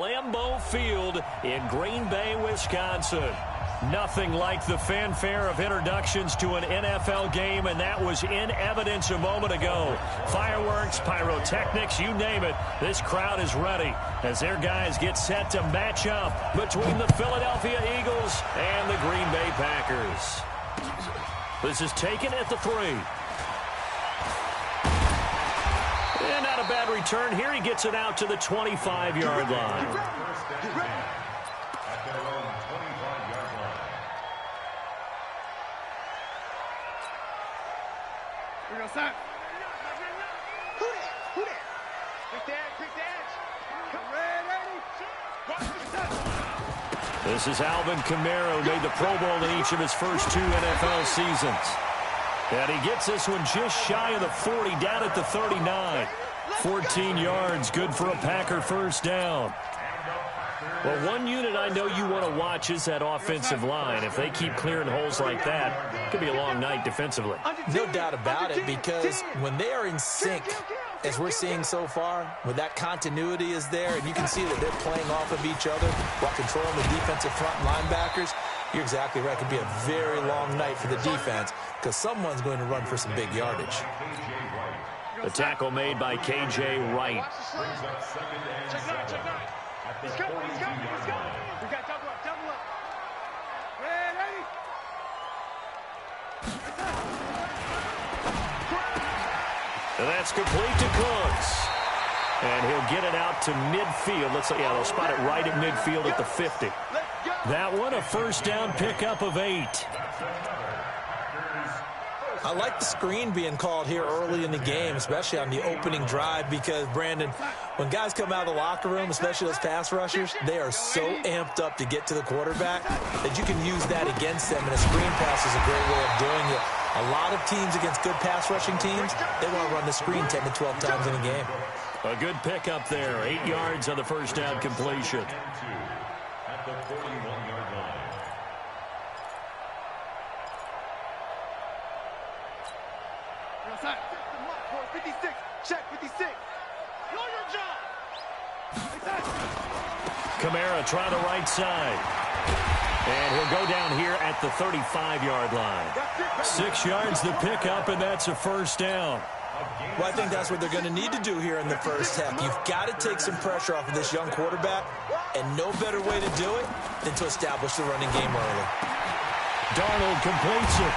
Lambeau Field in Green Bay, Wisconsin. Nothing like the fanfare of introductions to an NFL game, and that was in evidence a moment ago. Fireworks, pyrotechnics, you name it. This crowd is ready as their guys get set to match up between the Philadelphia Eagles and the Green Bay Packers. This is taken at the 3. And not a bad return here. He gets it out to the 25-yard line. Here we go, son. Who that? Quick dash. Come ready. This is Alvin Kamara, who made the Pro Bowl in each of his first 2 NFL seasons. And he gets this one just shy of the 40, down at the 39. 14 yards, good for a Packer first down. Well, one unit I know you want to watch is that offensive line. If they keep clearing holes like that, it could be a long night defensively. No doubt about it, because when they are in sync, as we're seeing so far, when that continuity is there, and you can see that they're playing off of each other while controlling the defensive front linebackers, you're exactly right. It could be a very long night for the defense because someone's going to run for some big yardage. The tackle made by K.J. Wright. Check it out. He's coming. We got double up. Ready? And that's complete to Cooks. And he'll get it out to midfield. They'll spot it right at midfield at the 50. That one, a first down pickup of 8. I like the screen being called here early in the game, especially on the opening drive, because, Brandon, when guys come out of the locker room, especially those pass rushers, they are so amped up to get to the quarterback that you can use that against them, and a screen pass is a great way of doing it. A lot of teams against good pass rushing teams, they want to run the screen 10 to 12 times in a game. A good pickup there, 8 yards on the first down completion. At the 41-yard line. Outside. 56. Check 56. Know your job. Kamara trying the right side. And he'll go down here at the 35-yard line. 6 yards the pickup, and that's a first down. Well, I think that's what they're going to need to do here in the first half. You've got to take some pressure off of this young quarterback, and no better way to do it than to establish the running game early. Darnold completes it.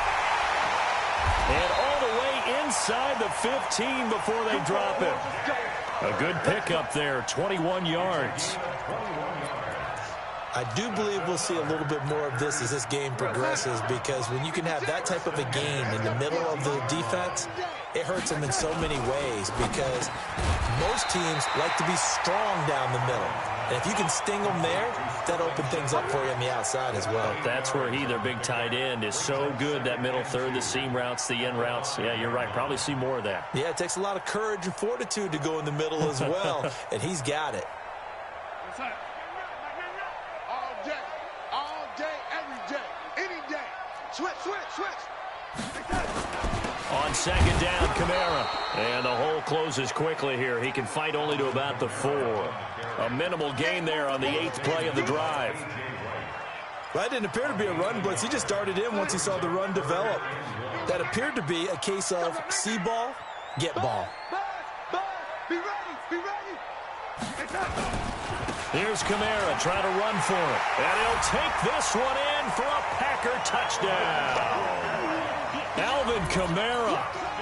And all the way inside the 15 before they drop it. A good pickup there, 21 yards. I do believe we'll see a little bit more of this as this game progresses, because when you can have that type of a gain in the middle of the defense, it hurts them in so many ways, because most teams like to be strong down the middle. And if you can sting them there, that opens things up for you on the outside as well. That's where their big tight end, is so good, that middle third, the seam routes, the end routes. Yeah, you're right. Probably see more of that. Yeah, it takes a lot of courage and fortitude to go in the middle as well, and he's got it. All day, every day, any day. Switch. On second down, Kamara. And the hole closes quickly here. He can fight only to about the 4. A minimal gain there on the 8th play of the drive. Well, that didn't appear to be a run blitz. He just darted in once he saw the run develop. That appeared to be a case of see ball, get ball. Be ready. Here's Kamara trying to run for it. And he'll take this one in for a Packer touchdown. Alvin Kamara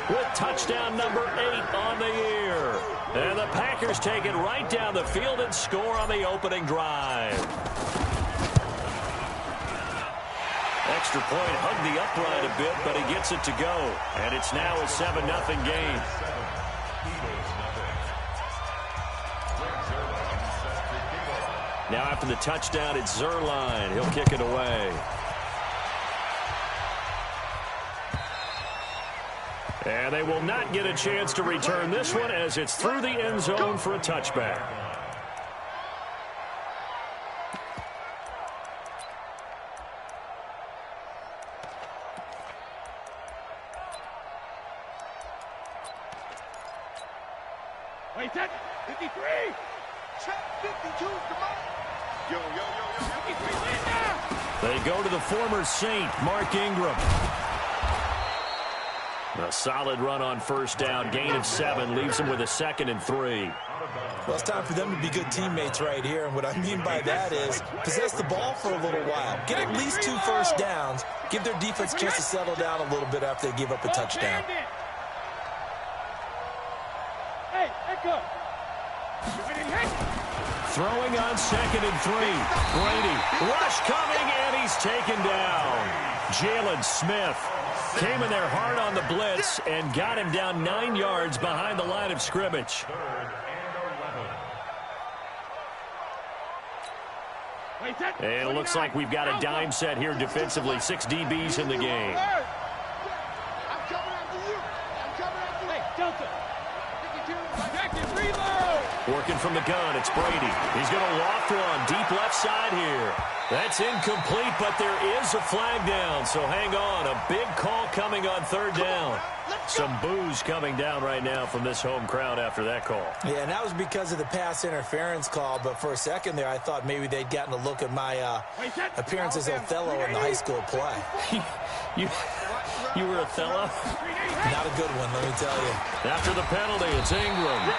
with touchdown number 8 on the year. And the Packers take it right down the field and score on the opening drive. Extra point hugged the upright a bit, but he gets it to go. And it's now a 7-0 game. Now after the touchdown, it's Zerline. He'll kick it away. And they will not get a chance to return this one, as it's through the end zone for a touchback. Wait, 53. Check 52's the money. Yo. They go to the former Saint, Mark Ingram. A solid run on first down. Gain of 7 leaves them with a 2nd and 3. Well, it's time for them to be good teammates right here. And what I mean by that is possess the ball for a little while. Get at least 2 first downs. Give their defense a chance to settle down a little bit after they give up a touchdown. Throwing on 2nd and 3. Brady. Rush coming, and he's taken down. Jalen Smith came in there hard on the blitz and got him down 9 yards behind the line of scrimmage. And it looks like we've got a dime set here defensively. 6 DBs in the game. I'm coming after you. Hey, Delta. 52. Reload. Working from the gun, it's Brady. He's going to loft one deep left side here. That's incomplete, but there is a flag down, so hang on. A big call coming on 3rd down. Some boos coming down right now from this home crowd after that call. Yeah, and that was because of the pass interference call, but for a second there I thought maybe they'd gotten a look at my appearance as Othello in the high school play. You were Othello? Not a good one, let me tell you. After the penalty, it's Ingram.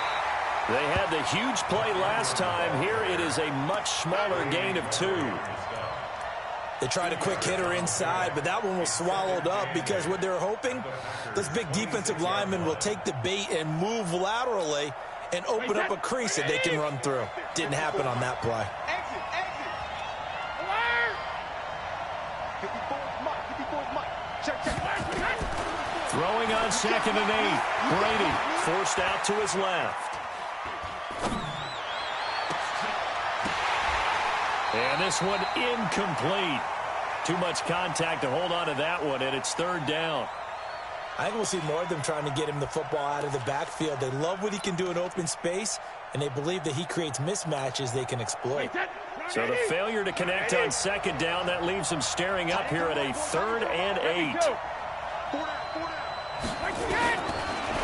They had the huge play last time. Here it is a much smaller gain of 2. They tried a quick hitter inside, but that one was swallowed up because what they're hoping, this big defensive lineman will take the bait and move laterally and open up a crease that they can run through. Didn't happen on that play. Exit. 54's Mike. Check. Throwing on 2nd and 8. Brady forced out to his left. And this one incomplete. Too much contact to hold on to that one, and it's 3rd down. I think we'll see more of them trying to get him the football out of the backfield. They love what he can do in open space, and they believe that he creates mismatches they can exploit. So the failure to connect on 2nd down, that leaves him staring up here at a 3rd and 8.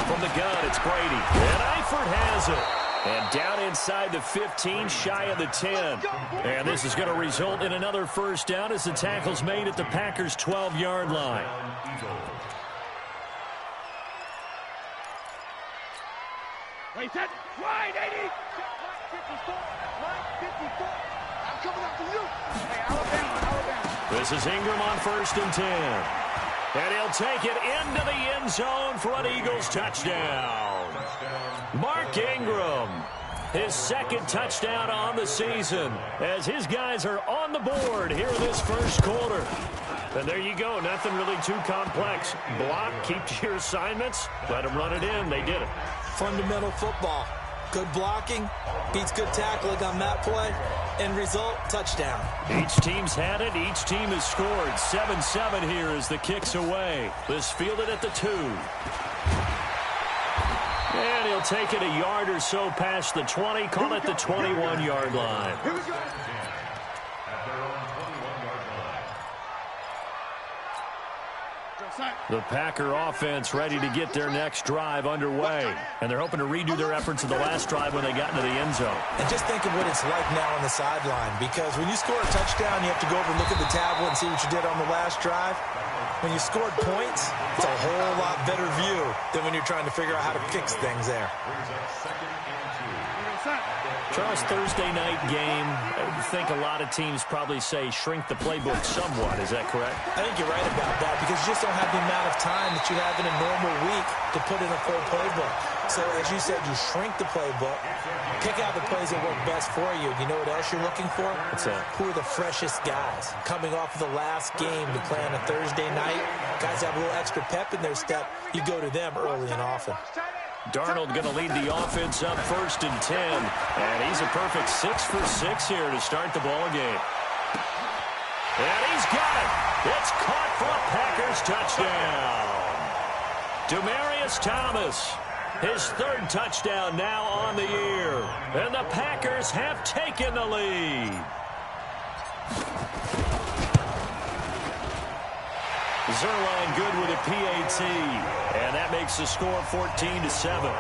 From the gun, it's Brady. And Eifert has it. And down inside the 15, shy of the 10. And this is going to result in another first down as the tackle's made at the Packers' 12-yard line. Wait, that wide 80. 54. I'm coming after you. Hey, Alabama. This is Ingram on 1st and 10. And he'll take it into the end zone for an Eagles touchdown. Mark Ingram, his 2nd touchdown on the season, as his guys are on the board here in this first quarter. And there you go, nothing really too complex. Block, keep to your assignments, let them run it in. They did it. Fundamental football. Good blocking, beats good tackling on that play. End result, touchdown. Each team's had it. Each team has scored. 7-7 here as the kick's away. This fielded at the 2. And he'll take it a yard or so past the 20. Call it the 21-yard line. Here we go. The Packer offense ready to get their next drive underway. And they're hoping to redo their efforts of the last drive when they got into the end zone. And just think of what it's like now on the sideline, because when you score a touchdown, you have to go over and look at the tablet and see what you did on the last drive. When you scored points, it's a whole lot better view than when you're trying to figure out how to fix things there. Charles, Thursday night game, I think a lot of teams probably say shrink the playbook somewhat. Is that correct? I think you're right about that, because you just don't have the amount of time that you have in a normal week to put in a full playbook. So, as you said, you shrink the playbook, pick out the plays that work best for you. You know what else you're looking for? What's that? Who are the freshest guys? Coming off of the last game to play on a Thursday night, guys have a little extra pep in their step. You go to them early and often. Darnold going to lead the offense up 1st and 10. And he's a perfect 6 for 6 here to start the ball game. And he's got it. It's caught for a Packers touchdown. Demaryius Thomas, his 3rd touchdown now on the year. And the Packers have taken the lead. Zerline good with a PAT, and that makes the score 14-7.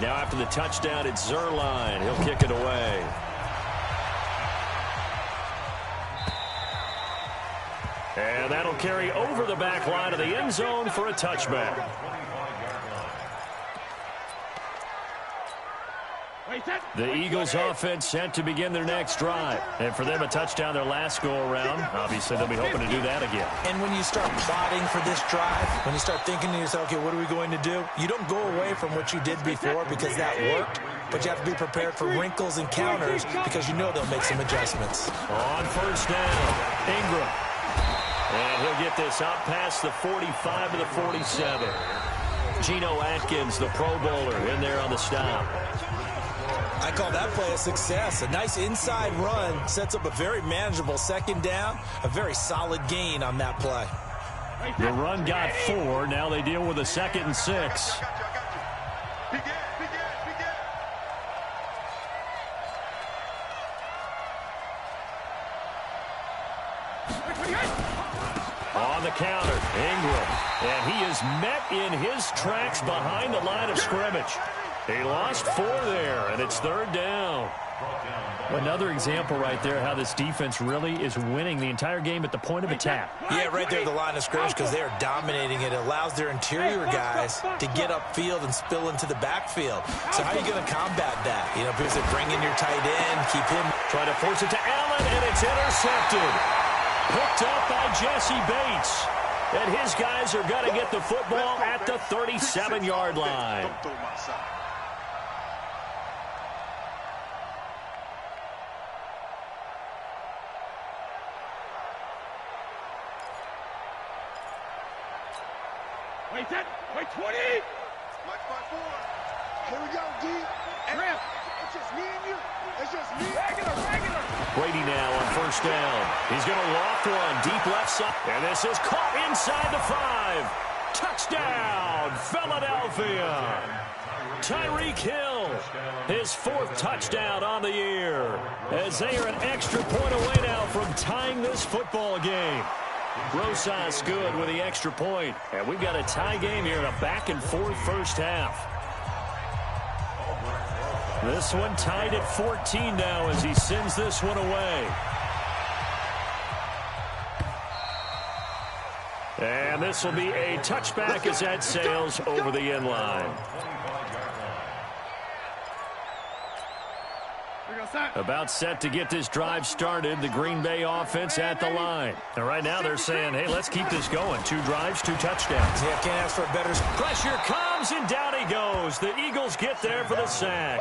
Now after the touchdown, it's Zerline. He'll kick it away. And that'll carry over the back line of the end zone for a touchback. The Eagles offense set to begin their next drive. And for them, a touchdown their last go-around. Obviously, they'll be hoping to do that again. And when you start plotting for this drive, when you start thinking to yourself, okay, what are we going to do? You don't go away from what you did before because that worked, but you have to be prepared for wrinkles and counters because you know they'll make some adjustments. On first down, Ingram. And he'll get this out past the 45 to the 47. Geno Atkins, the Pro Bowler, in there on the stop. I call that play a success. A nice inside run sets up a very manageable second down, a very solid gain on that play. The run got 4. Now they deal with a 2nd and 6. On the counter, Ingram. And he is met in his tracks behind the line of scrimmage. He lost 4 there, and it's 3rd down. Another example right there how this defense really is winning the entire game at the point of attack. Yeah, right there at the line of scrimmage because they are dominating it. It allows their interior guys to get upfield and spill into the backfield. So how are you going to combat that? You know, because they bring in your tight end, keep him. Trying to force it to Allen, and it's intercepted. Picked up by Jesse Bates. And his guys are going to get the football at the 37-yard line. Wait, 10. Wait, 20. March by 4. Here we go, D. Ramp. It's just me and you. It's just me. Regular. Brady now on first down. He's going to loft one deep left side. And this is caught inside the 5. Touchdown, Philadelphia. Tyreek Hill, his 4th touchdown on the year. As they are an extra point away now from tying this football game. Rosas good with the extra point. And we've got a tie game here in a back-and-forth first half. This one tied at 14 now as he sends this one away. And this will be a touchback as that sails over the end line. About set to get this drive started. The Green Bay offense at the line. And right now they're saying, hey, let's keep this going. 2 drives, 2 touchdowns. Yeah, can't ask for a better. Pressure comes, and down he goes. The Eagles get there for the sack.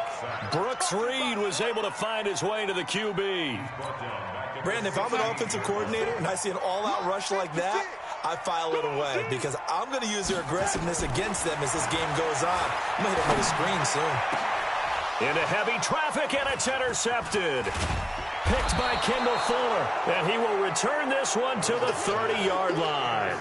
Brooks Reed was able to find his way to the QB. Brandon, if I'm an offensive coordinator and I see an all-out rush like that, I file it away because I'm going to use their aggressiveness against them as this game goes on. I'm going to hit them with a screen soon. Into heavy traffic, and it's intercepted. Picked by Kendall Fuller, and he will return this one to the 30-yard line.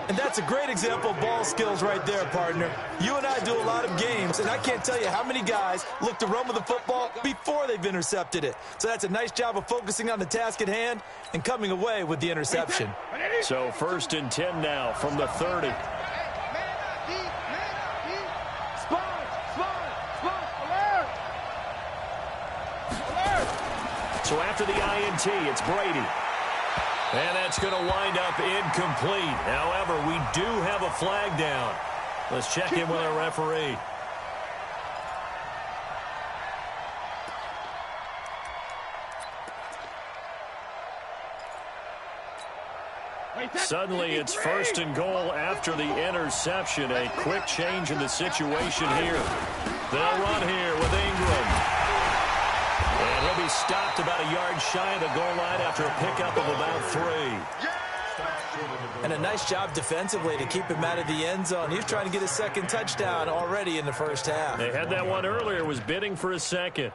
And that's a great example of ball skills right there, partner. You and I do a lot of games, and I can't tell you how many guys look to run with the football before they've intercepted it. So that's a nice job of focusing on the task at hand and coming away with the interception. So 1st and 10 now from the 30. So after the INT, it's Brady. And that's going to wind up incomplete. However, we do have a flag down. Let's check in with our referee. Suddenly, it's 1st and goal after the interception. A quick change in the situation here. They'll run here with Ingram. And he'll be stopped about a yard shy of the goal line after a pickup of about 3. And a nice job defensively to keep him out of the end zone. He was trying to get his 2nd touchdown already in the first half. They had that one earlier, was bidding for a 2nd.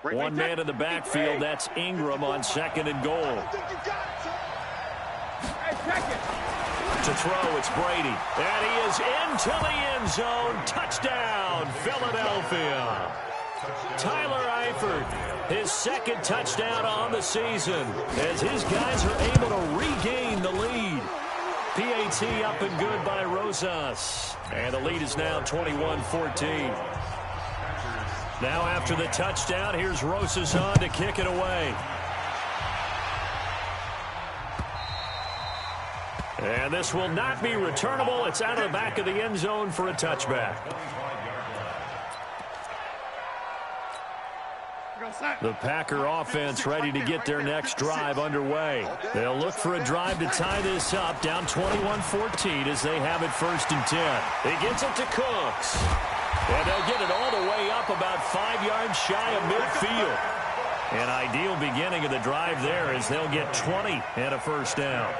One man in the backfield, that's Ingram on 2nd and goal. To throw, it's Brady. And he is into the end zone. Touchdown, Philadelphia. Tyler Eifert, his 2nd touchdown on the season as his guys are able to regain the lead. PAT up and good by Rosas. And the lead is now 21-14. Now after the touchdown, here's Rosas on to kick it away. And this will not be returnable. It's out of the back of the end zone for a touchback. The Packer offense ready to get their next drive underway. They'll look for a drive to tie this up, down 21-14 as they have it 1st and 10. He gets it to Cooks. And they'll get it all the way up about 5 yards shy of midfield. An ideal beginning of the drive there as they'll get 20 and a 1st down.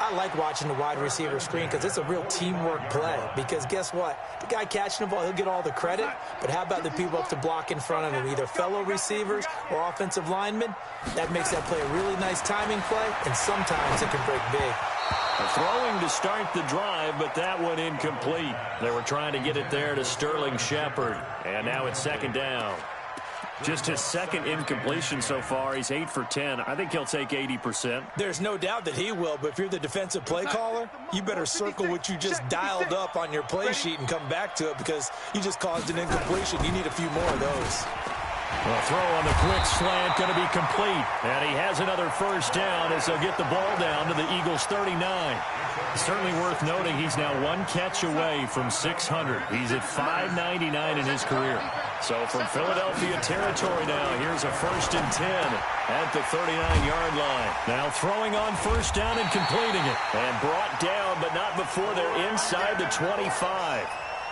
I like watching the wide receiver screen because it's a real teamwork play. Because guess what? The guy catching the ball, he'll get all the credit. But how about the people up to block in front of him, either fellow receivers or offensive linemen? That makes that play a really nice timing play, and sometimes it can break big. Throwing to start the drive, but that one incomplete. They were trying to get it there to Sterling Shepard. And now it's 2nd down. Just his 2nd incompletion so far. He's 8 for 10. I think he'll take 80%. There's no doubt that he will, but if you're the defensive play caller, you better circle what you just dialed up on your play sheet and come back to it because you just caused an incompletion. You need a few more of those. The throw on the quick slant going to be complete. And he has another 1st down as they'll get the ball down to the Eagles' 39. Certainly worth noting he's now 1 catch away from 600. He's at 599 in his career. So from Philadelphia territory now, here's a 1st and 10 at the 39-yard line. Now throwing on 1st down and completing it. And brought down, but not before they're inside the 25.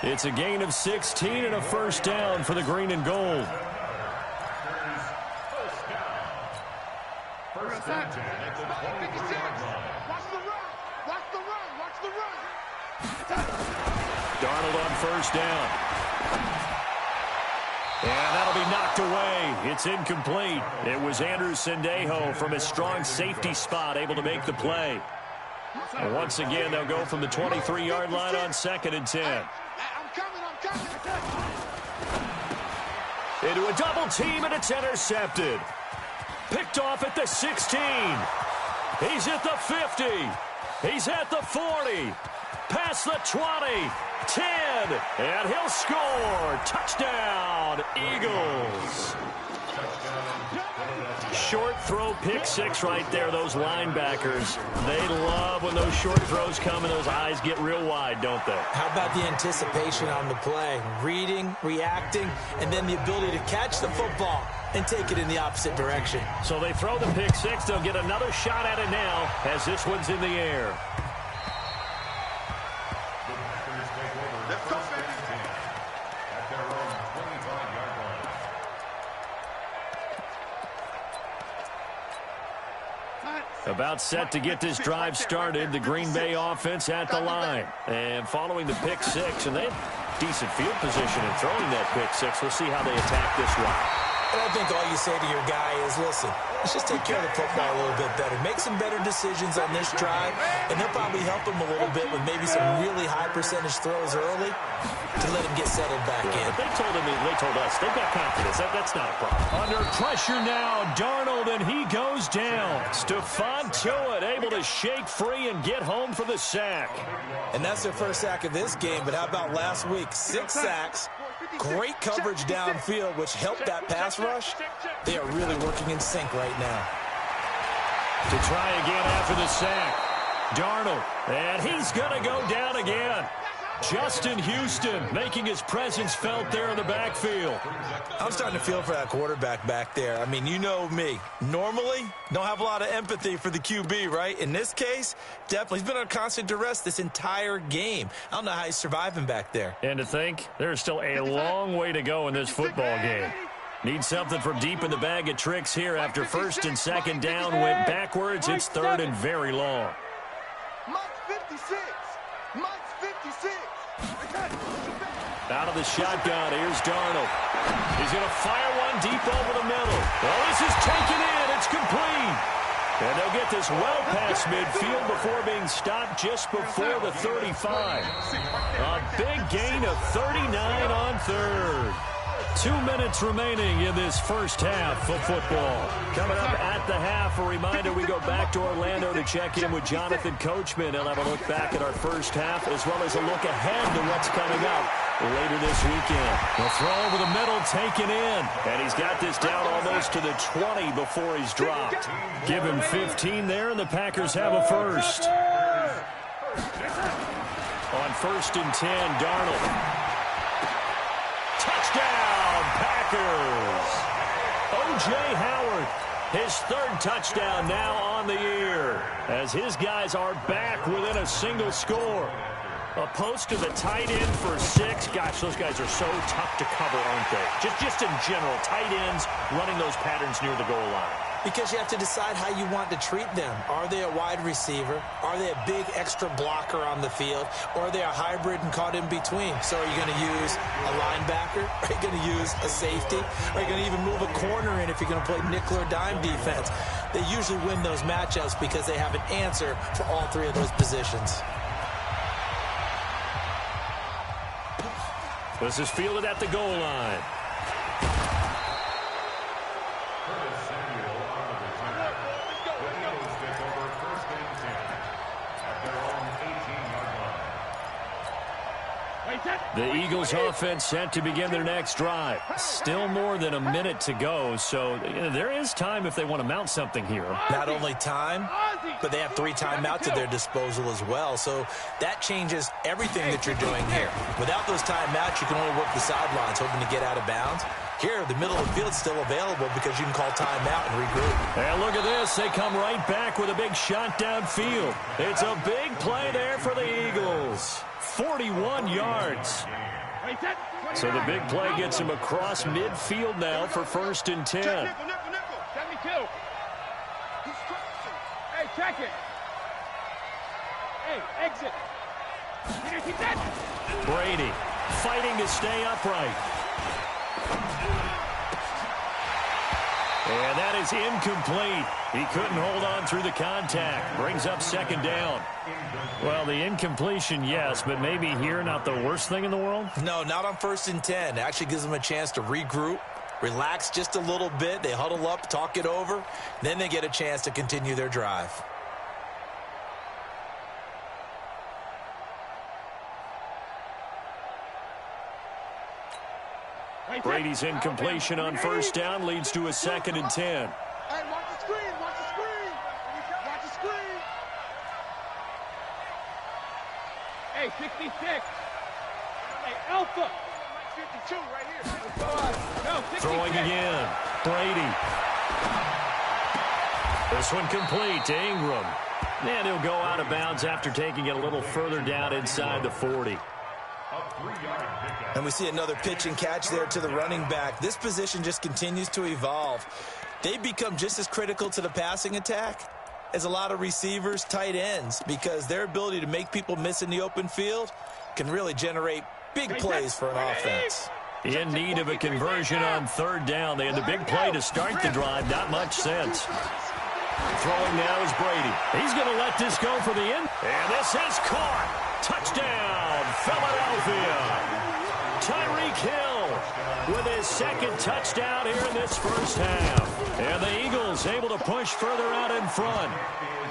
It's a gain of 16 and a 1st down for the green and gold. Watch the run. Watch the run. Watch the run. Darnold on 1st down. And that'll be knocked away. It's incomplete. It was Andrew Sendejo from his strong safety spot able to make the play. And once again, they'll go from the 23-yard line on 2nd and 10. I'm coming. Into a double team, and it's intercepted. Picked off at the 16. He's at the 50. He's at the 40. Past the 20. 10. And he'll score. Touchdown, Eagles. Short throw, pick 6 right there. Those linebackers, they love when those short throws come and those eyes get real wide, don't they? How about the anticipation on the play? Reading, reacting, and then the ability to catch the football and take it in the opposite direction. So they throw the pick 6. They'll get another shot at it now as this one's in the air. Let's go, baby. About set to get this drive started, the Green Bay offense at the line. And following the pick 6, and they have decent field position in throwing that pick 6. We'll see how they attack this one. And I think all you say to your guy is, listen, let's just take care of the football a little bit better. Make some better decisions on this drive, and they'll probably help him a little bit with maybe some really high percentage throws early to let him get settled back in. But they told us, they've got confidence. That's not a problem. Under pressure now, Darnold, and he goes down. Stephon Tuitt able to shake free and get home for the sack. And that's their first sack of this game, but how about last week? 6 sacks. Great coverage downfield, which helped that pass rush. They are really working in sync right now. To try again after the sack. Darnold, and he's going to go down again. Justin Houston making his presence felt there in the backfield. I'm starting to feel for that quarterback back there. I mean, you know me. Normally, don't have a lot of empathy for the QB, right? In this case, definitely. He's been on constant duress this entire game. I don't know how he's surviving back there. And to think, there's still a long way to go in this football game. Need something from deep in the bag of tricks here after 1st and 2nd down went backwards. It's 3rd and very long. Mike's 56. Mike's 56. Out of the shotgun, here's Darnold. He's going to fire one deep over the middle. Oh, this is taken in. It's complete. And they'll get this well past midfield before being stopped just before the 35. A big gain of 39 on 3rd. 2 minutes remaining in this first half of football. Coming up at the half, a reminder we go back to Orlando to check in with Jonathan Coachman. He'll have a look back at our first half as well as a look ahead to what's coming up later this weekend. The throw over the middle taken in, and he's got this down almost to the 20 before he's dropped. Give him 15 there, and the Packers have a first. On 1st and 10, Darnold. Touchdown, Packers! O.J. Howard, his 3rd touchdown now on the year, as his guys are back within a single score. A post to the tight end for 6. Gosh, those guys are so tough to cover, aren't they? Just in general, tight ends running those patterns near the goal line. Because you have to decide how you want to treat them. Are they a wide receiver? Are they a big extra blocker on the field? Or are they a hybrid and caught in between? So are you going to use a linebacker? Are you going to use a safety? Are you going to even move a corner in if you're going to play nickel or dime defense? They usually win those matchups because they have an answer for all 3 of those positions. This is fielded at the goal line. The Eagles offense set to begin their next drive. Still more than a minute to go, so there is time if they want to mount something here. Not only time, but they have 3 timeouts at their disposal as well, so that changes everything that you're doing here. Without those timeouts, you can only work the sidelines, hoping to get out of bounds. Here, the middle of the field's still available because you can call timeout and regroup. And look at this. They come right back with a big shot downfield. It's a big play there for the Eagles. 41 yards. So the big play gets him across midfield now for 1st and 10. Hey, check it. Hey, exit. Brady fighting to stay upright. And that is incomplete. He couldn't hold on through the contact. Brings up 2nd down. Well, the incompletion, yes, but maybe here not the worst thing in the world? No, not on 1st and 10. It actually gives them a chance to regroup, relax just a little bit. They huddle up, talk it over. Then they get a chance to continue their drive. Brady's incompletion on 1st down leads to a 2nd and 10. Hey, watch the screen, watch the screen. Watch the screen. Hey, 66. Hey, Alpha. 52 right here. No, 66. Throwing again. Brady. This one complete to Ingram. And he'll go out of bounds after taking it a little further down inside the 40. And we see another pitch and catch there to the running back. This position just continues to evolve. They become just as critical to the passing attack as a lot of receivers, tight ends, because their ability to make people miss in the open field can really generate big plays for an offense. In need of a conversion on 3rd down. They had the big play to start the drive. Not much sense. Throwing now is Brady. He's going to let this go for the end. And this is caught. Touchdown, Philadelphia. Tyreek Hill with his 2nd touchdown here in this first half. And the Eagles able to push further out in front.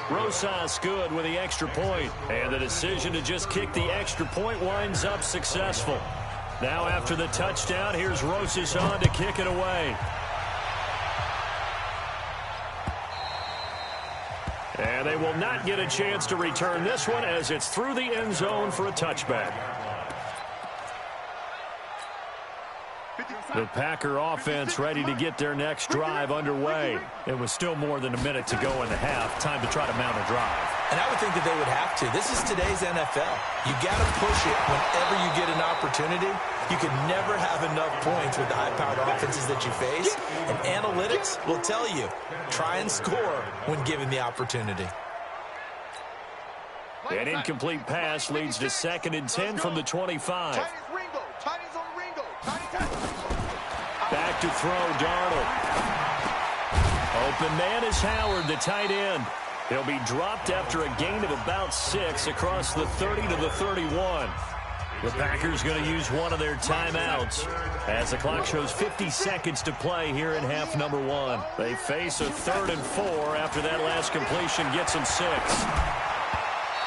Rosas good with the extra point. And the decision to just kick the extra point winds up successful. Now after the touchdown, here's Rosas on to kick it away. And they will not get a chance to return this one as it's through the end zone for a touchback. The Packer offense ready to get their next drive underway. It was still more than a minute to go in the half. Time to try to mount a drive. And I would think that they would have to. This is today's NFL. You got to push it whenever you get an opportunity. You can never have enough points with the high-powered offenses that you face. And analytics will tell you, try and score when given the opportunity. An incomplete pass leads to 2nd and 10 from the 25. Back to throw, Darnold. Open man is Howard, the tight end. He'll be dropped after a gain of about 6 across the 30 to the 31. The Packers going to use one of their timeouts as the clock shows 50 seconds to play here in half number 1. They face a 3rd and 4 after that last completion gets them 6.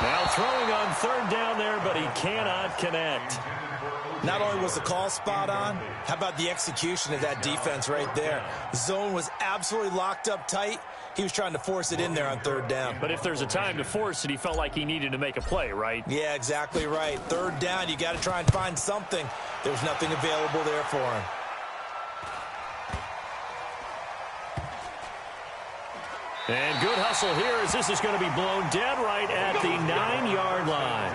Now throwing on 3rd down there, but he cannot connect. Not only was the call spot on, how about the execution of that defense right there? The zone was absolutely locked up tight. He was trying to force it in there on 3rd down. But if there's a time to force it, he felt like he needed to make a play, right? Yeah, exactly right. 3rd down, you got to try and find something. There's nothing available there for him. And good hustle here as this is going to be blown dead right at the 9-yard line.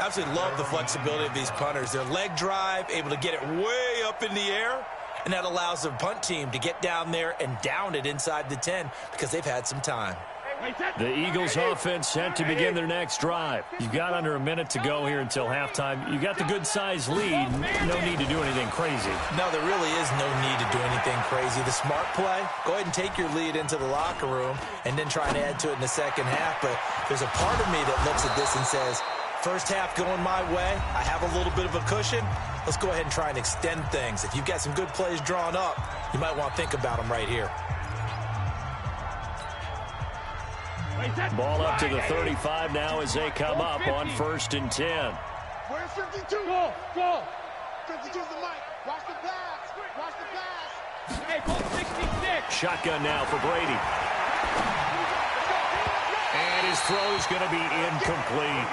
Absolutely love the flexibility of these punters. Their leg drive, able to get it way up in the air, and that allows the punt team to get down there and down it inside the 10 because they've had some time. The Eagles offense set to begin their next drive. You've got under a minute to go here until halftime. You got the good-sized lead. No need to do anything crazy. No, there really is no need to do anything crazy. The smart play, go ahead and take your lead into the locker room and then try and add to it in the second half. But there's a part of me that looks at this and says, first half going my way, I have a little bit of a cushion. Let's go ahead and try and extend things. If you've got some good plays drawn up, you might want to think about them right here. Ball up to the 35 now as they come up on 1st and 10. Where's 52? Go. 52's the mic. Watch the pass. Watch the pass. Hey, go 66. Shotgun now for Brady. And his throw is going to be incomplete.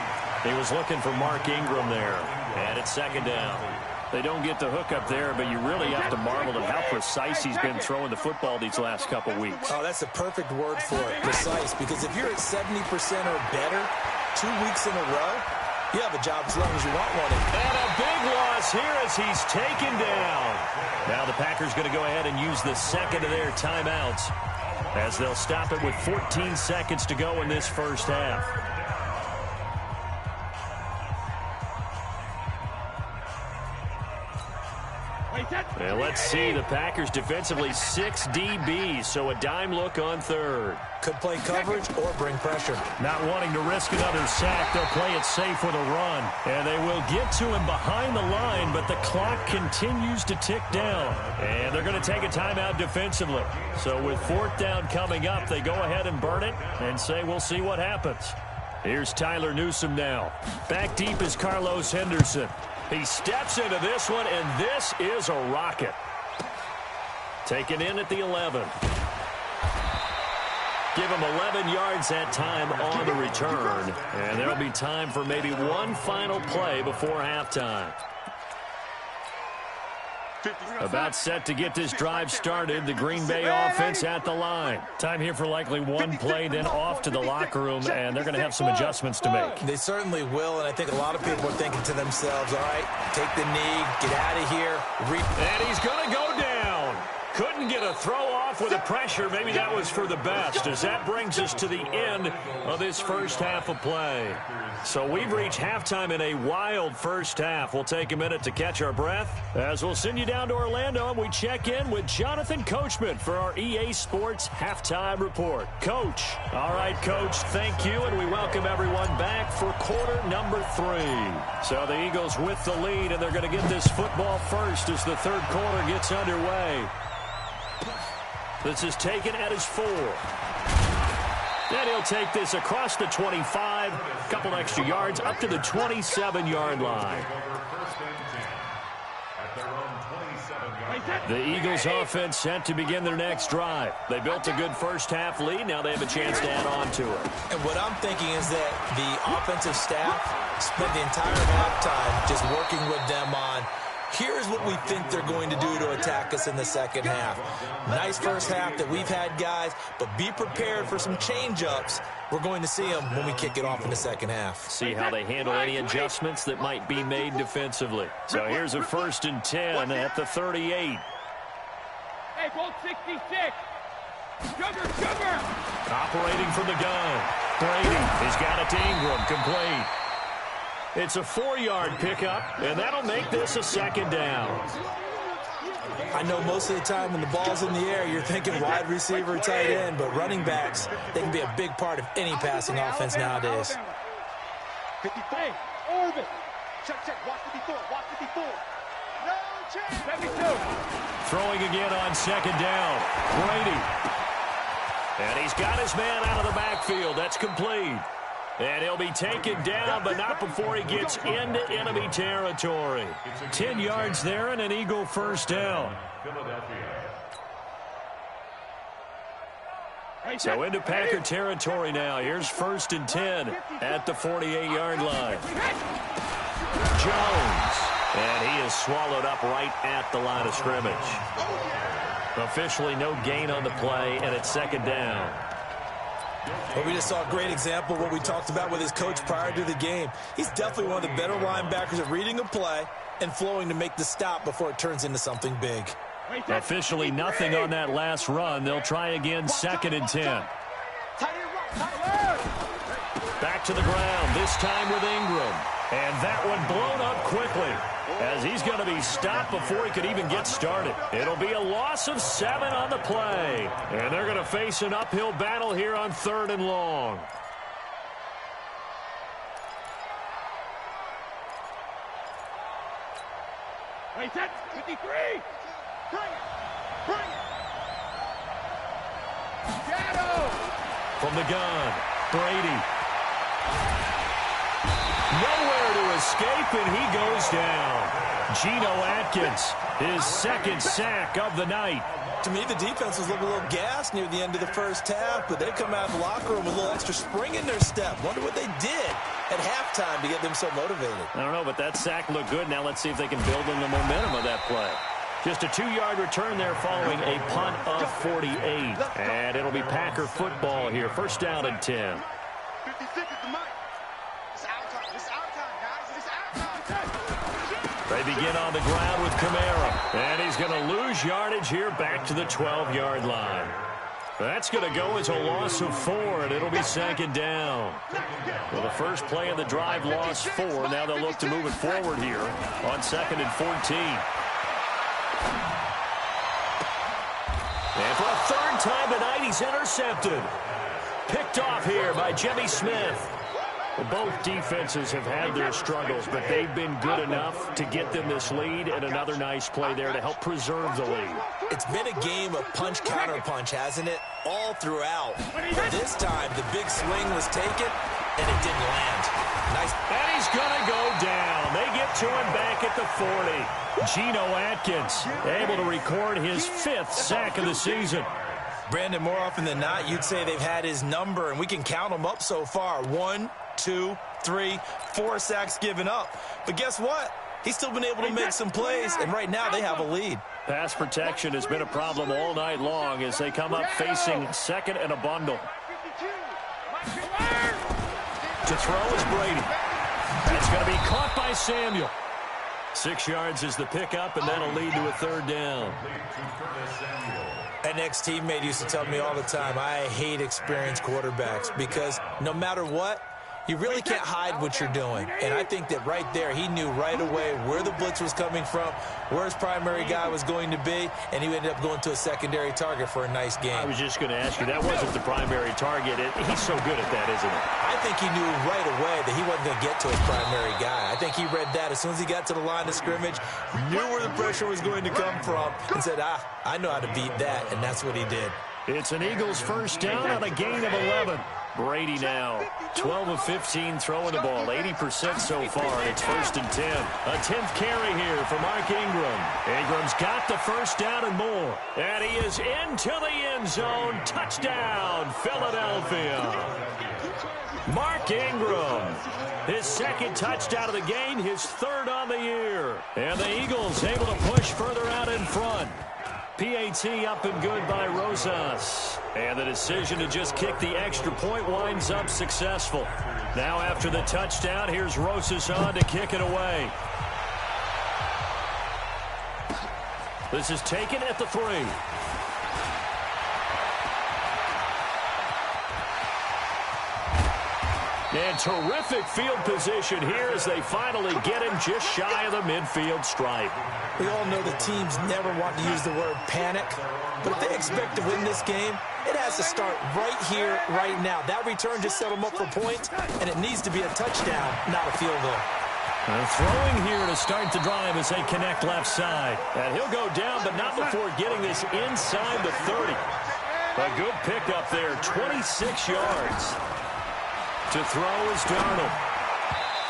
He was looking for Mark Ingram there. And it's 2nd down. They don't get the hook up there, but you really have to marvel at how precise he's been throwing the football these last couple weeks. Oh, that's the perfect word for it, precise, because if you're at 70% or better 2 weeks in a row, you have a job as long as you want one. And a big loss here as he's taken down. Now the Packers going to go ahead and use the 2nd of their timeouts as they'll stop it with 14 seconds to go in this first half. And let's see, the Packers defensively 6 DBs, so a dime look on 3rd. Could play coverage or bring pressure. Not wanting to risk another sack, they'll play it safe with a run. And they will get to him behind the line, but the clock continues to tick down. And they're going to take a timeout defensively. So with 4th down coming up, they go ahead and burn it and say we'll see what happens. Here's Tyler Newsome now. Back deep is Carlos Henderson. He steps into this one, and this is a rocket. Taken in at the 11. Give him 11 yards that time on the return. And there'll be time for maybe one final play before halftime. About set to get this drive started. The Green Bay offense at the line. Time here for likely one play, then off to the locker room, and they're going to have some adjustments to make. They certainly will, and I think a lot of people are thinking to themselves, all right, take the knee, get out of here. And he's going to go down. Couldn't get a throw off with the pressure. Maybe that was for the best, as that brings us to the end of this first half of play. So we've reached halftime in a wild first half. We'll take a minute to catch our breath as we'll send you down to Orlando and we check in with Jonathan Coachman for our EA Sports Halftime Report. Coach. All right, Coach, thank you, and we welcome everyone back for quarter number 3. So the Eagles with the lead, and they're going to get this football first as the third quarter gets underway. This is taken at his 4. Then he'll take this across the 25, a couple extra yards up to the 27-yard line. The Eagles offense set to begin their next drive. They built a good first half lead. Now they have a chance to add on to it. And what I'm thinking is that the offensive staff spent the entire halftime just working with them on, here's what we think they're going to do to attack us in the second half. Nice first half that we've had, guys, but be prepared for some change-ups. We're going to see them when we kick it off in the second half. See how they handle any adjustments that might be made defensively. So here's a 1st and 10 at the 38. Hey, goal 66. Sugar. Operating from the gun. Brady has got it to Ingram, complete. It's a 4-yard pickup, and that'll make this a 2nd down. I know most of the time when the ball's in the air, you're thinking wide receiver, tight end, but running backs, they can be a big part of any passing offense nowadays. 50. Hey, Orbit. Check. Watch it before. No chance. 72. Throwing again on second down. Brady. And he's got his man out of the backfield. That's complete. And he'll be taken down, but not before he gets into enemy territory. 10 yards there and an Eagle first down. So into Packer territory now. Here's 1st and 10 at the 48-yard line. Jones. And he is swallowed up right at the line of scrimmage. Officially no gain on the play, and it's second down. Well, we just saw a great example of what we talked about with his coach prior to the game. He's definitely one of the better linebackers at reading a play and flowing to make the stop before it turns into something big. Officially nothing on that last run. They'll try again 2nd and 10. Back to the ground, this time with Ingram. And that one blown up quickly as he's going to be stopped before he could even get started. It'll be a loss of 7 on the play. And they're going to face an uphill battle here on 3rd and long. Wait, that's 53. Bring it. Shadow. From the gun, Brady. Nowhere to escape, and he goes down. Geno Atkins, his 2nd sack of the night. To me, the defense was looking a little gassed near the end of the first half, but they come out of the locker room with a little extra spring in their step. Wonder what they did at halftime to get them so motivated. I don't know, but that sack looked good. Now let's see if they can build on the momentum of that play. Just a 2-yard return there following a punt of 48. And it'll be Packer football here. 1st down and 10. 56 is the mic. It's our time. It's our time, guys. It's our time. They begin on the ground with Kamara. And he's going to lose yardage here back to the 12-yard line. That's going to go as a loss of 4, and it'll be 2nd down. Well, the first play of the drive lost 4. Now they'll look to move it forward here on 2nd and 14. And for a 3rd time tonight, he's intercepted. Picked off here by Jimmy Smith. Well, both defenses have had their struggles, but they've been good enough to get them this lead, and another nice play there to help preserve the lead. It's been a game of punch-counter-punch, hasn't it? All throughout. But this time, the big swing was taken, and it didn't land. Nice. And he's going to go down. They get to him back at the 40. Geno Atkins able to record his 5th sack of the season. Brandon, more often than not, you'd say they've had his number, and we can count them up so far. 1, 2, 3, 4 sacks given up. But guess what? He's still been able to make some plays, and right now they have a lead. Pass protection has been a problem all night long as they come up facing 2nd and a bundle. To throw is Brady. That's going to be caught by Samuel. 6 yards is the pickup, and that'll lead to a 3rd down. An ex-teammate used to tell me all the time, I hate experienced quarterbacks because no matter what, you really can't hide what you're doing. And I think that right there, he knew right away where the blitz was coming from, where his primary guy was going to be, and he ended up going to a secondary target for a nice game. I was just going to ask you, that wasn't the primary target. He's so good at that, isn't he? I think he knew right away that he wasn't going to get to his primary guy. I think he read that as soon as he got to the line of scrimmage, knew where the pressure was going to come from, and said, I know how to beat that, and that's what he did. It's an Eagles 1st down on a gain of 11. Brady now, 12 of 15 throwing the ball, 80% so far, and it's 1st and 10. A 10th carry here for Mark Ingram. Ingram's got the 1st down and more. And he is into the end zone. Touchdown, Philadelphia. Mark Ingram, his 2nd touchdown of the game, his 3rd on the year. And the Eagles able to push further out in front. PAT up and good by Rosas. And the decision to just kick the extra point winds up successful. Now after the touchdown, here's Rosas on to kick it away. This is taken at the 3. And terrific field position here as they finally get him just shy of the midfield stripe. We all know the teams never want to use the word panic, but if they expect to win this game, it has to start right here, right now. That return just set them up for points, and it needs to be a touchdown, not a field goal. Throwing here to start the drive as they connect left side. And he'll go down, but not before getting this inside the 30. A good pickup there, 26 yards. To throw is Darnold.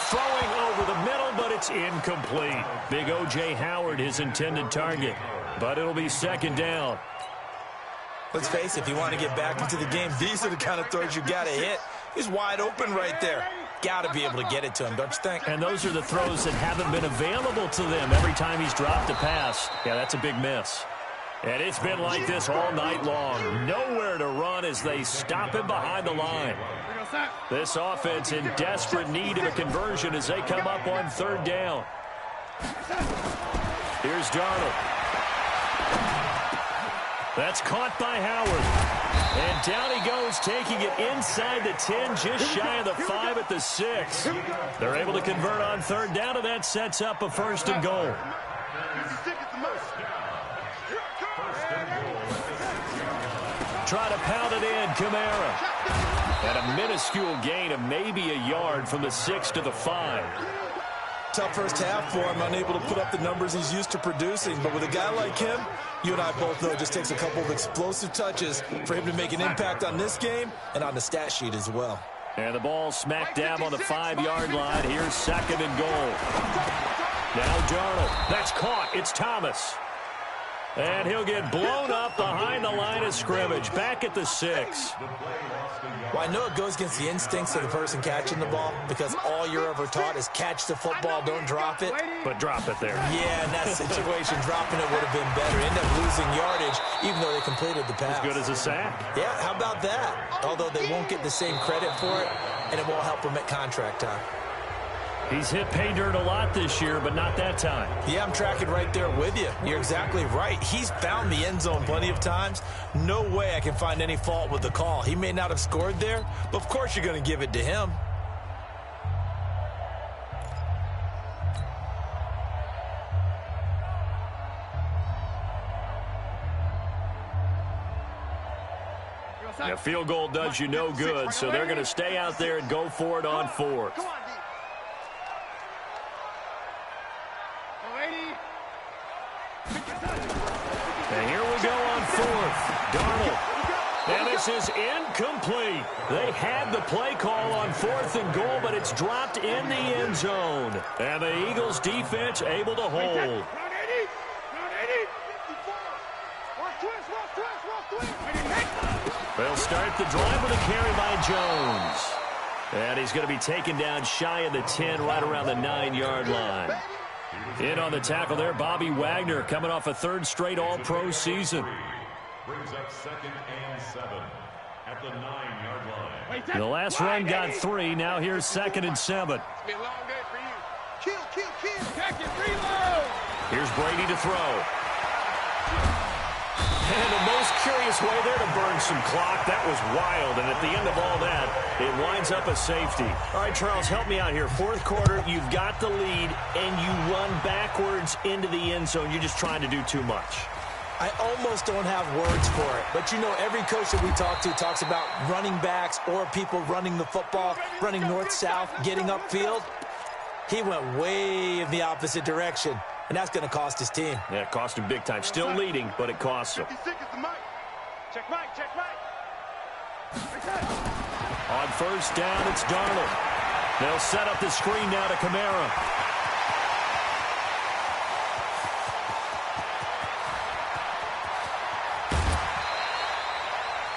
Throwing over the middle, but it's incomplete. Big O.J. Howard, his intended target. But it'll be second down. Let's face it, if you want to get back into the game, these are the kind of throws you got to hit. He's wide open right there. Got to be able to get it to him, don't you think? And those are the throws that haven't been available to them every time he's dropped a pass. Yeah, that's a big miss. And it's been like this all night long. Nowhere to run as they stop him behind the line. This offense in desperate need of a conversion as they come up on third down. Here's Darnold. That's caught by Howard. And down he goes, taking it inside the 10, just shy of the 5 at the 6. They're able to convert on third down, and that sets up a first and goal. Try to pound it in, Kamara. And a minuscule gain of maybe a yard from the 6 to the 5. Tough first half for him, unable to put up the numbers he's used to producing. But with a guy like him, you and I both know it just takes a couple of explosive touches for him to make an impact on this game and on the stat sheet as well. And the ball smack dab on the 5-yard line. Here's second and goal. Now Darnold. That's caught. It's Thomas. And he'll get blown up behind the line of scrimmage. Back at the 6. Well, I know it goes against the instincts of the person catching the ball because all you're ever taught is catch the football, don't drop it. But drop it there. Yeah, in that situation, dropping it would have been better. End up losing yardage, even though they completed the pass. As good as a sack. Yeah, how about that? Although they won't get the same credit for it, and it won't help them at contract time. He's hit pay dirt a lot this year, but not that time. Yeah, I'm tracking right there with you. You're exactly right. He's found the end zone plenty of times. No way I can find any fault with the call. He may not have scored there, but of course you're going to give it to him. A field goal does you no good, so they're going to stay out there and go for it on fourth. And here we go on fourth. Darnold. And this is incomplete. They had the play call on fourth and goal, but it's dropped in the end zone. And the Eagles defense able to hold. They'll start the drive with a carry by Jones. And he's going to be taken down shy of the 10, right around the 9-yard line. In on the tackle there, Bobby Wagner, coming off a third straight All-Pro season. Brings up 2nd and 7 at the 9-yard line. The last run got 3. Now here's 2nd and 7. It's been a long day for you. Kill. Attack it, reload. Here's Brady to throw. And the most curious way there to burn some clock. That was wild. And at the end of all that, it winds up a safety. All right, Charles, help me out here. Fourth quarter, you've got the lead, and you run backwards into the end zone. You're just trying to do too much. I almost don't have words for it. But, you know, every coach that we talk to talks about running backs or people running the football, running north-south, getting upfield. He went way in the opposite direction, and that's going to cost his team. Yeah, it cost him big time. Still leading, but it costs him. Check right. On first down, it's Darnold. They'll set up the screen now to Kamara.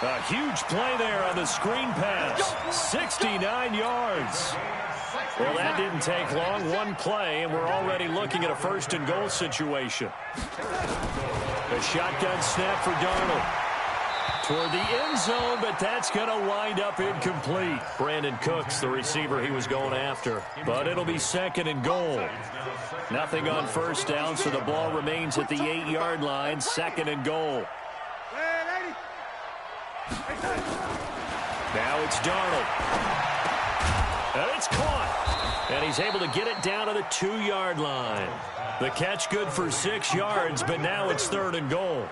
A huge play there on the screen pass. 69 yards. Well, that didn't take long. One play, and we're already looking at a first and goal situation. A shotgun snap for Darnold. Toward the end zone, but that's going to wind up incomplete. Brandon Cooks, the receiver he was going after. But it'll be 2nd and goal. Nothing on first down, so the ball remains at the 8-yard line. 2nd and goal. Now it's Darnold. And it's caught. And he's able to get it down to the 2-yard line. The catch good for 6 yards, but now it's 3rd and goal.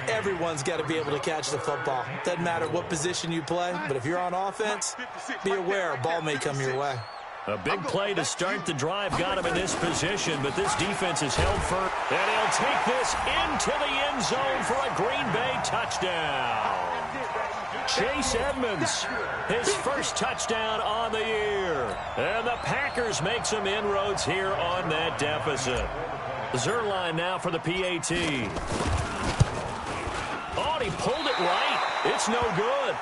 Everyone's got to be able to catch the football. Doesn't matter what position you play, but if you're on offense, be aware a ball may come your way. A big play to start the drive got him in this position, but this defense is held firm. And he'll take this into the end zone for a Green Bay touchdown. Chase Edmonds, his first touchdown on the year. And the Packers make some inroads here on that deficit. Zerline now for the PAT. Oh, and he pulled it right. It's no good.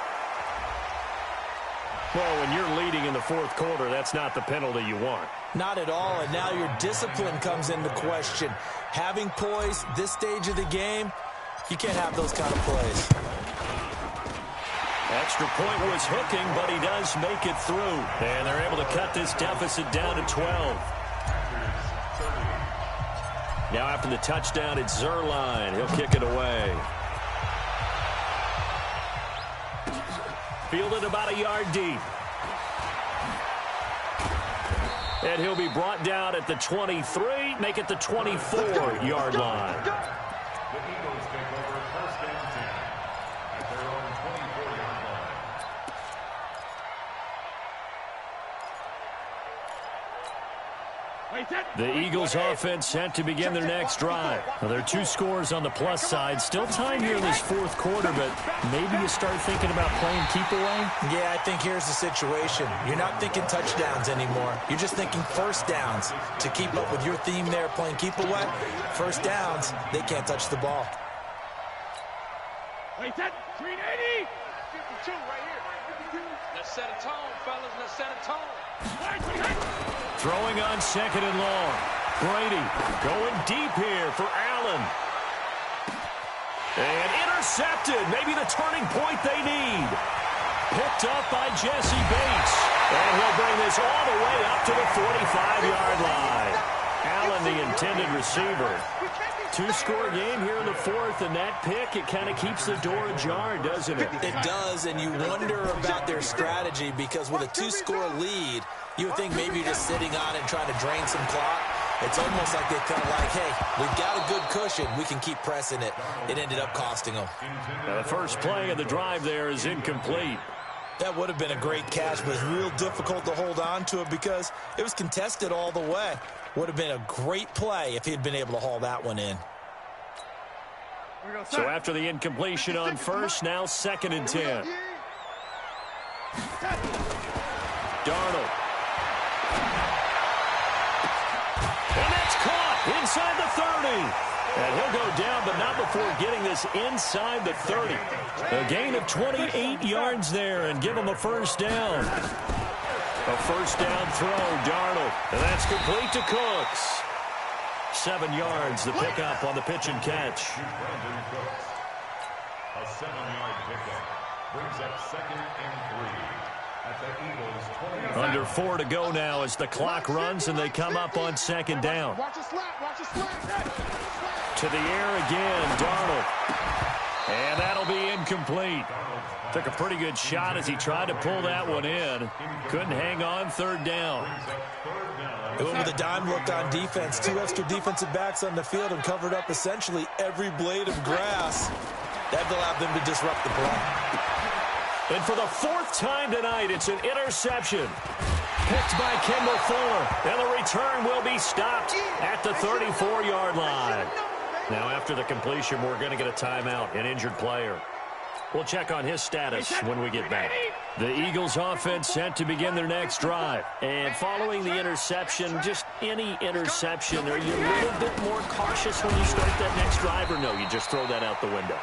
Well, when you're leading in the fourth quarter, that's not the penalty you want. Not at all, and now your discipline comes into question. Having poise this stage of the game, you can't have those kind of plays. Extra point was hooking, but he does make it through. And they're able to cut this deficit down to 12. Now after the touchdown, it's Zerline. He'll kick it away. Fielded about a yard deep. And he'll be brought down at the 23, make it the 24-yard line. The Eagles take over first and 10 at their own 24-yard line. The Eagles offense set to begin their next drive. Well, there are 2 scores on the plus side. Still time here in this fourth quarter, but maybe you start thinking about playing keep away? Yeah, I think here's the situation. You're not thinking touchdowns anymore. You're just thinking first downs. To keep up with your theme there, playing keep away, first downs, they can't touch the ball. Wait, that 380. 52 right here. Let's set a tone, fellas. Let's set a tone. Throwing on second and long. Brady going deep here for Allen. And intercepted. Maybe the turning point they need. Picked up by Jesse Bates. And he'll bring this all the way up to the 45-yard line. Allen, the intended receiver. 2-score game here in the fourth, and that pick, it kind of keeps the door ajar, doesn't it? It does, and you wonder about their strategy because with a 2-score lead, you would think maybe you're just sitting on it and trying to drain some clock. It's almost like they felt like, hey, we've got a good cushion. We can keep pressing it. It ended up costing them. Now the first play of the drive there is incomplete. That would have been a great catch, but it's real difficult to hold on to it because it was contested all the way. Would have been a great play if he'd been able to haul that one in. So after the incompletion on first, now second and 10. Darnold. And that's caught inside the 30. And he'll go down, but not before getting this inside the 30. A gain of 28 yards there and give him a first down. A first down throw, Darnold. And that's complete to Cooks. 7 yards, the pickup on the pitch and catch. Brandon Cooks. A 7-yard pickup brings up second and 3 at the Eagles' 20. Under 4 to go now as the clock runs and they come up on second down. Watch it slap. Watch it slap. To the air again, Darnold. And that'll be incomplete. Took a pretty good shot as he tried to pull that one in. Couldn't hang on, third down. It went with a dime look on defense. 2 extra defensive backs on the field and covered up essentially every blade of grass. That allowed them to disrupt the play. And for the 4th time tonight, it's an interception. Picked by Kendall Fuller. And the return will be stopped at the 34-yard line. Now after the completion, we're going to get a timeout, an injured player. We'll check on his status when we get back. The Eagles offense set to begin their next drive. And following the interception, just any interception, are you a little bit more cautious when you start that next drive, or no, you just throw that out the window?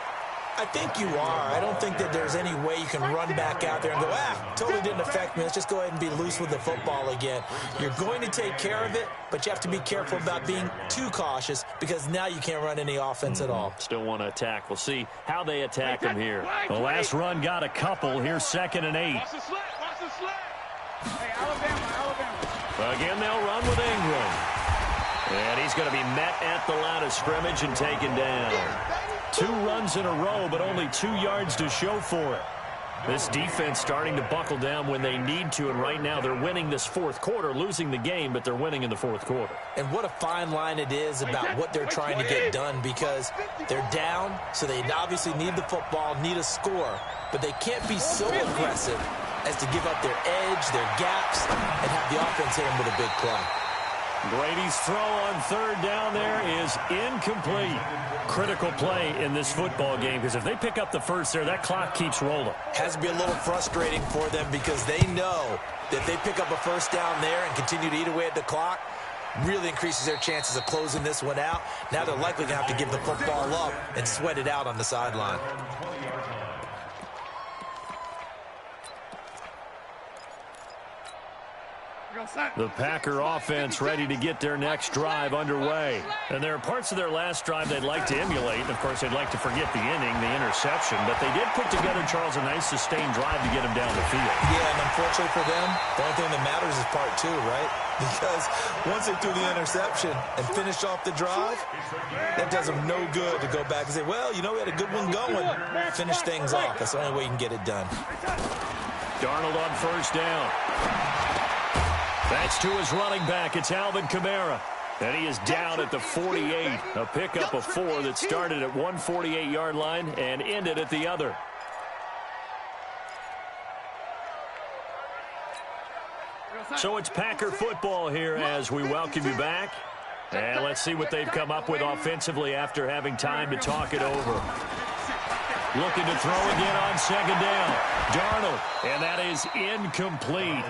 I think you are. I don't think that there's any way you can run back out there and go, totally didn't affect me. Let's just go ahead and be loose with the football again. You're going to take care of it, but you have to be careful about being too cautious because now you can't run any offense at all. Still want to attack. We'll see how they attack him here. The last run got a couple. Here's second and 8. Watch the slap. Watch the slap. Hey, Alabama. Again, they'll run with Ingram. And he's going to be met at the line of scrimmage and taken down. 2 runs in a row, but only 2 yards to show for it. This defense starting to buckle down when they need to, and right now they're winning this fourth quarter, losing the game, but they're winning in the fourth quarter. And what a fine line it is about what they're trying to get done because they're down, so they obviously need the football, need a score, but they can't be so aggressive as to give up their edge, their gaps, and have the offense hit them with a big play. Brady's throw on third down there is incomplete. Critical play in this football game, because if they pick up the first there, that clock keeps rolling. Has to be a little frustrating for them because they know that if they pick up a first down there and continue to eat away at the clock, really increases their chances of closing this one out. Now they're likely going to have to give the football up and sweat it out on the sideline. The Packer offense ready to get their next drive underway. And there are parts of their last drive they'd like to emulate. And, of course, they'd like to forget the inning, the interception. But they did put together, Charles, a nice sustained drive to get them down the field. Yeah, and unfortunately for them, the only thing that matters is part two, right? Because once they threw the interception and finished off the drive, that does them no good to go back and say, well, you know, we had a good one going. Finish things off. That's the only way you can get it done. Darnold on first down. That's to his running back. It's Alvin Kamara. And he is down at the 48. A pickup of 4 that started at one 48-yard line and ended at the other. So it's Packer football here as we welcome you back. And let's see what they've come up with offensively after having time to talk it over. Looking to throw again on second down. Darnold, and that is incomplete.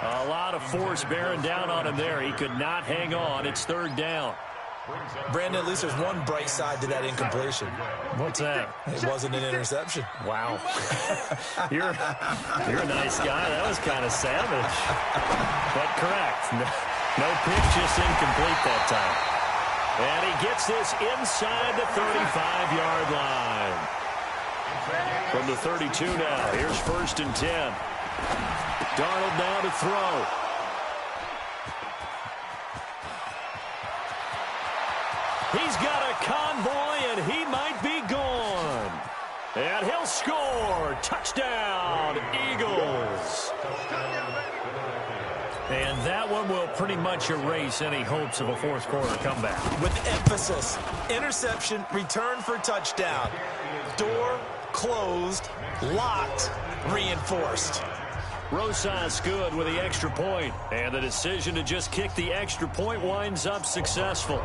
A lot of force bearing down on him there. He could not hang on. It's third down. Brandon, at least there's one bright side to that incompletion. What's that? It wasn't an interception. Wow. You're a nice guy. That was kind of savage. But correct. No pick, just incomplete that time. And he gets this inside the 35-yard line. From the 32 now. Here's first and 10. Darnold now to throw. He's got a convoy, and he might be gone. And he'll score. Touchdown, Eagles. And that one will pretty much erase any hopes of a fourth quarter comeback. With emphasis, interception, return for touchdown. Door closed, locked, reinforced. Rosas good with the extra point, and the decision to just kick the extra point winds up successful.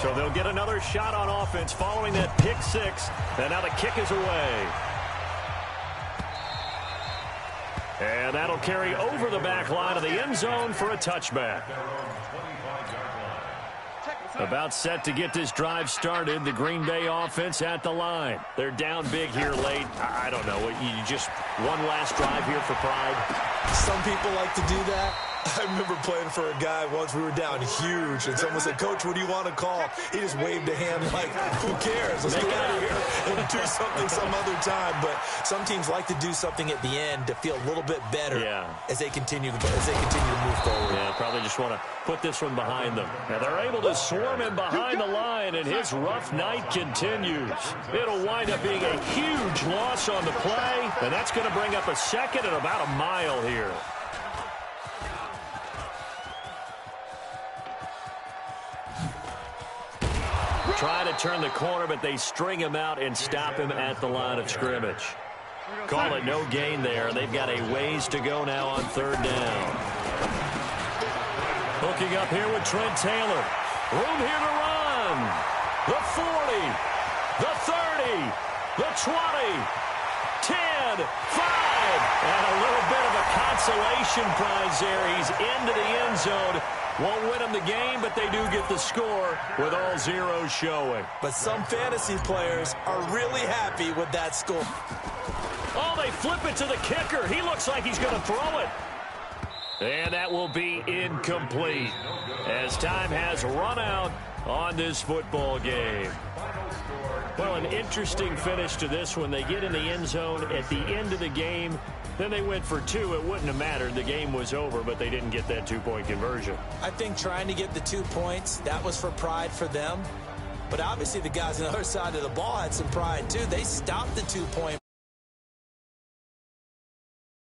So they'll get another shot on offense following that pick six, and now the kick is away. And that'll carry over the back line of the end zone for a touchback. About set to get this drive started. The Green Bay offense at the line. They're down big here late. I don't know. You just one last drive here for pride. Some people like to do that. I remember playing for a guy once. We were down huge, and someone said, Coach, what do you want to call? He just waved a hand like, who cares? Let's get out of here and do something some other time. But some teams like to do something at the end to feel a little bit better as they continue to move forward. Yeah, probably just want to put this one behind them. Now they're able to swarm him behind the line, and his rough night continues. It'll wind up being a huge loss on the play, and that's going to bring up a second and about a mile here. Try to turn the corner, but they string him out and stop him at the line of scrimmage. Call it no gain there. They've got a ways to go now on third down. Hooking up here with Trent Taylor. Room here to run. The 40, the 30, the 20, 10, 5. And a little bit of a consolation prize there. He's into the end zone. Won't win them the game, but they do get the score with all zeros showing. But some fantasy players are really happy with that score. Oh, they flip it to the kicker. He looks like he's going to throw it. And that will be incomplete as time has run out on this football game. Well, an interesting finish to this one. They get in the end zone at the end of the game. Then they went for 2. It wouldn't have mattered. The game was over, but they didn't get that 2-point conversion. I think trying to get the 2 points, that was for pride for them. But obviously the guys on the other side of the ball had some pride, too. They stopped the 2-point